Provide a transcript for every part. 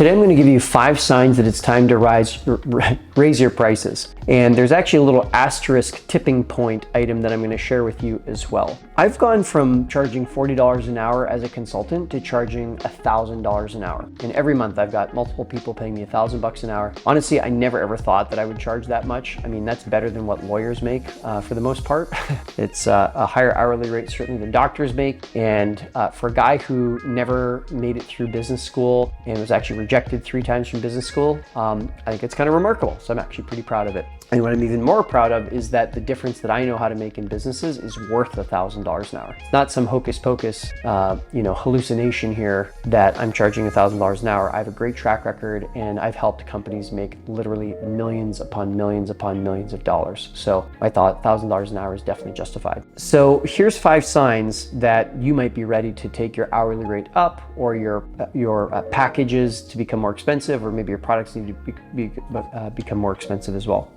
Today I'm going to give you 5 signs that it's time to raise your prices. And there's actually a little asterisk tipping point item that I'm going to share with you as well. I've gone from charging $40 an hour as a consultant to charging $1,000 an hour. And every month I've got multiple people paying me $1,000 an hour. Honestly, I never ever thought that I would charge that much. I mean, that's better than what lawyers make for the most part. It's a higher hourly rate certainly than doctors make. And for a guy who never made it through business school and was actually rejected 3 times from business school, I think it's kind of remarkable. So I'm actually pretty proud of it. And what I'm even more proud of is that the difference that I know how to make in businesses is worth $1,000 an hour. It's not some hocus pocus, hallucination here that I'm charging $1,000 an hour. I have a great track record and I've helped companies make literally millions upon millions upon millions of dollars. So I thought $1,000 an hour is definitely justified. So here's 5 signs that you might be ready to take your hourly rate up, or your packages to become more expensive, or maybe your products need to become more expensive as well.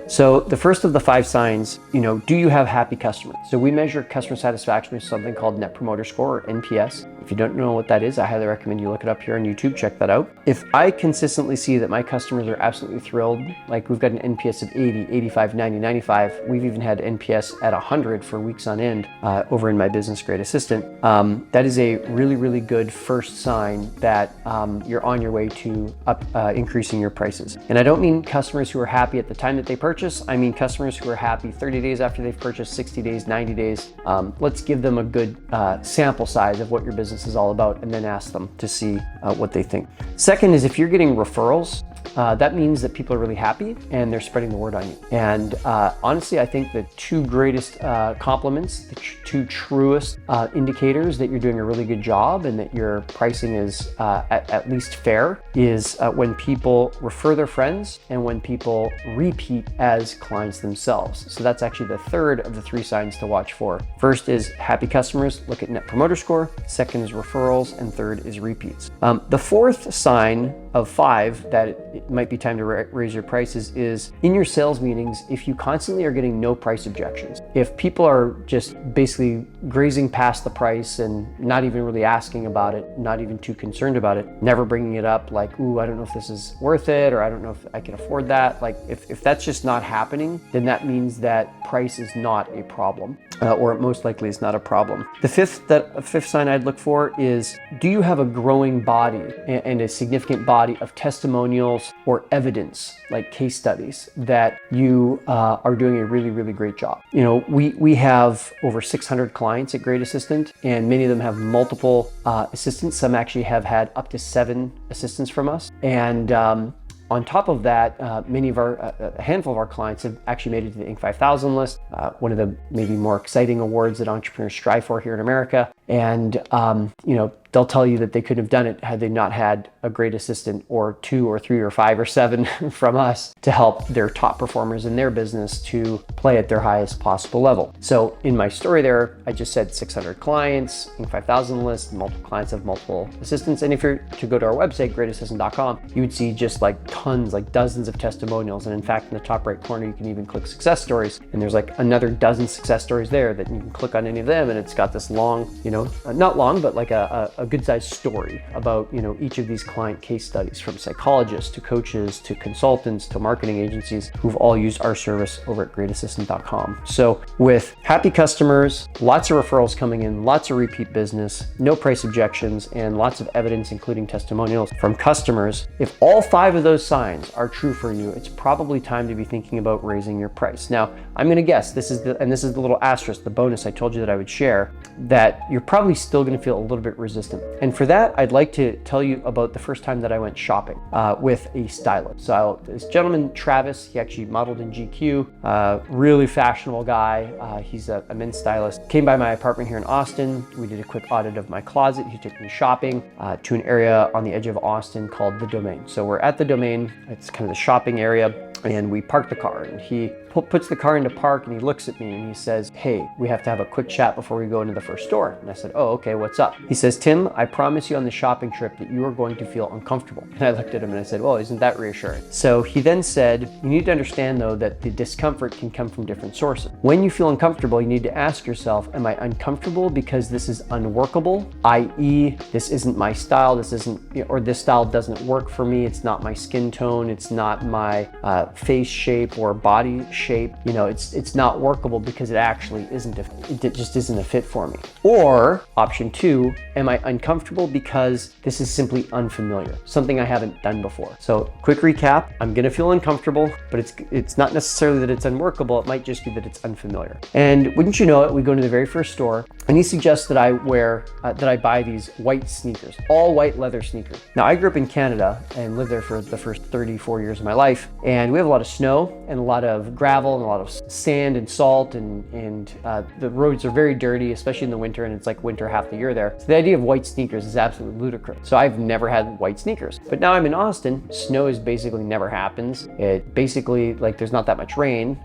So the first of the 5 signs, do you have happy customers? So we measure customer satisfaction with something called Net Promoter Score, or NPS. If you don't know what that is, I highly recommend you look it up here on YouTube, check that out. If I consistently see that my customers are absolutely thrilled, like we've got an NPS of 80, 85, 90, 95, we've even had NPS at 100 for weeks on end over in my business grade assistant, that is a really, really good first sign that you're on your way to increasing your prices. And I don't mean customers who are happy at the time that they purchase. I mean customers who are happy 30 days after they've purchased, 60 days, 90 days. Let's give them a good sample size of what your business is all about and then ask them to see what they think. Second is if you're getting referrals, that means that people are really happy and they're spreading the word on you. And honestly, I think the 2 greatest compliments, the 2 truest indicators that you're doing a really good job and that your pricing is at least fair is when people refer their friends and when people repeat as clients themselves. So that's actually the 3rd of the 3 signs to watch for. First is happy customers, look at Net Promoter Score. Second is referrals, and 3rd is repeats. The 4th sign of 5 that it might be time to raise your prices is in your sales meetings, if you constantly are getting no price objections. If people are just basically grazing past the price and not even really asking about it, not even too concerned about it, never bringing it up like, ooh, I don't know if this is worth it, or I don't know if I can afford that. Like if that's just not happening, then that means that price is not a problem, or it most likely is not a problem. The 5th sign I'd look for is, do you have a growing body and a significant body of testimonials or evidence, like case studies, that you are doing a really, really great job? We have over 600 clients at Great Assistant, and many of them have multiple assistants. Some actually have had up to 7 assistants from us. And on top of that, a handful of our clients have actually made it to the Inc. 5000 list, one of the maybe more exciting awards that entrepreneurs strive for here in America. And they'll tell you that they couldn't have done it had they not had a great assistant or 2 or 3 or 5 or 7 from us to help their top performers in their business to play at their highest possible level. So in my story there, I just said 600 clients, Inc. 5000 list, multiple clients have multiple assistants. And if you're to go to our website, greatassistant.com, you would see just like tons, like dozens of testimonials. And in fact, in the top right corner, you can even click success stories. And there's like another dozen success stories there that you can click on any of them. And it's got this long, not long, but like a good-sized story about each of these client case studies, from psychologists to coaches to consultants to marketing agencies who've all used our service over at greatassistant.com. So with happy customers, lots of referrals coming in, lots of repeat business, no price objections, and lots of evidence, including testimonials from customers, if all 5 of those signs are true for you, it's probably time to be thinking about raising your price. Now, I'm going to guess this is the little asterisk, the bonus I told you that I would share, that you're probably still going to feel a little bit resistant. And for that, I'd like to tell you about the first time that I went shopping with a stylist. So this gentleman, Travis, he actually modeled in GQ, really fashionable guy. He's a men's stylist. Came by my apartment here in Austin. We did a quick audit of my closet. He took me shopping to an area on the edge of Austin called The Domain. So we're at The Domain. It's kind of the shopping area. And we parked the car, and he puts the car into park, and he looks at me and he says, hey, we have to have a quick chat before we go into the first store. And I said, oh, okay, what's up? He says, Tim, Tim, I promise you on the shopping trip that you are going to feel uncomfortable. And I looked at him and I said, well, isn't that reassuring? So he then said, you need to understand though that the discomfort can come from different sources. When you feel uncomfortable, you need to ask yourself, am I uncomfortable because this is unworkable? i.e., this isn't my style, this isn't, or this style doesn't work for me, it's not my skin tone, it's not my face shape or body shape. It's not workable because it actually it just isn't a fit for me. Or option two, am I uncomfortable because this is simply unfamiliar, something I haven't done before? So quick recap, I'm gonna feel uncomfortable, but it's not necessarily that it's unworkable, it might just be that it's unfamiliar. And wouldn't you know it, we go to the very first store and he suggests that I buy these white sneakers, all white leather sneakers. Now I grew up in Canada and lived there for the first 34 years of my life, and we have a lot of snow and a lot of gravel and a lot of sand and salt, and the roads are very dirty, especially in the winter, and it's like winter half the year there. So the idea of white sneakers is absolutely ludicrous. So I've never had white sneakers. But now I'm in Austin, snow is basically never happens. It basically, like, there's not that much rain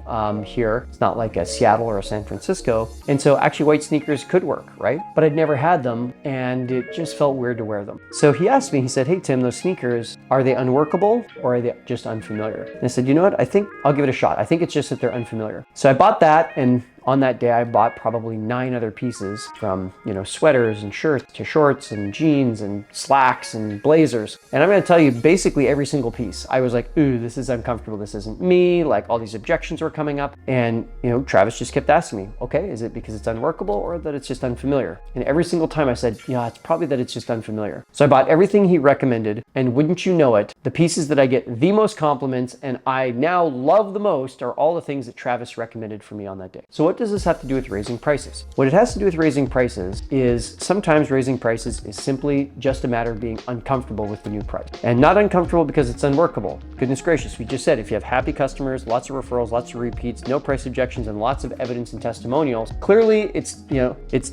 here. It's not like a Seattle or a San Francisco. And so actually white sneakers could work, right? But I'd never had them and it just felt weird to wear them. So he asked me, he said, hey Tim, those sneakers, are they unworkable or are they just unfamiliar? And I said, you know what? I think I'll give it a shot. I think it's just that they're unfamiliar. So I bought that, and on that day, I bought probably 9 other pieces, from sweaters and shirts to shorts and jeans and slacks and blazers. And I'm gonna tell you basically every single piece. I was like, ooh, this is uncomfortable, this isn't me. Like, all these objections were coming up. And Travis just kept asking me, okay, is it because it's unworkable or that it's just unfamiliar? And every single time I said, yeah, it's probably that it's just unfamiliar. So I bought everything he recommended, and wouldn't you know it, the pieces that I get the most compliments and I now love the most are all the things that Travis recommended for me on that day. So what does this have to do with raising prices? What it has to do with raising prices is sometimes raising prices is simply just a matter of being uncomfortable with the new price. And not uncomfortable because it's unworkable. Goodness gracious, we just said if you have happy customers, lots of referrals, lots of repeats, no price objections, and lots of evidence and testimonials, clearly it's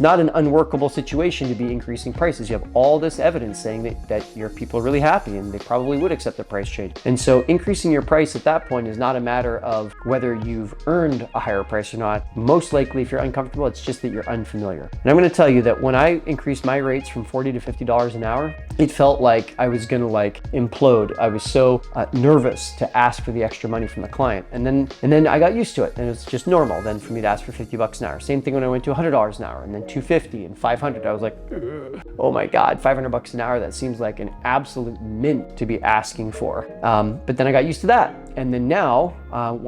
not an unworkable situation to be increasing prices. You have all this evidence saying that your people are really happy and they probably would accept the price change. And so increasing your price at that point is not a matter of whether you've earned a higher price or not. Most likely, if you're uncomfortable, it's just that you're unfamiliar. And I'm going to tell you that when I increased my rates from $40 to $50 an hour, it felt like I was going to implode. I was so nervous to ask for the extra money from the client. And then I got used to it, and it's just normal then for me to ask for $50 an hour. Same thing when I went to $100 an hour, and then $250 and $500. I was like, ugh. Oh my God, $500 an hour, that seems like an absolute mint to be asking for. But then I got used to that. And then now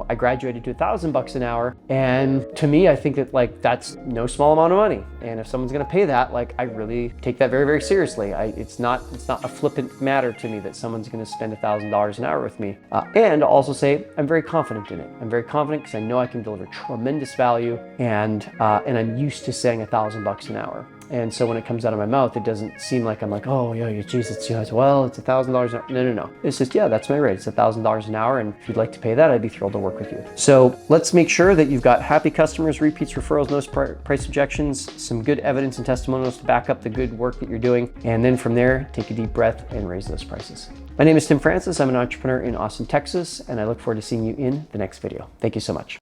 I graduated to $1,000 an hour. And to me, I think that that's no small amount of money. And if someone's gonna pay that, I really take that very, very seriously. It's not a flippant matter to me that someone's gonna spend $1,000 an hour with me. And I'll also say I'm very confident in it. I'm very confident because I know I can deliver tremendous value, and I'm used to saying $1,000 an hour. And so when it comes out of my mouth, it doesn't seem like I'm like, oh yeah, geez, it's $1,000 an hour. No. It's just, yeah, that's my rate. It's $1,000 an hour. And if you'd like to pay that, I'd be thrilled to work with you. So let's make sure that you've got happy customers, repeats, referrals, no price objections, some good evidence and testimonials to back up the good work that you're doing. And then from there, take a deep breath and raise those prices. My name is Tim Francis. I'm an entrepreneur in Austin, Texas, and I look forward to seeing you in the next video. Thank you so much.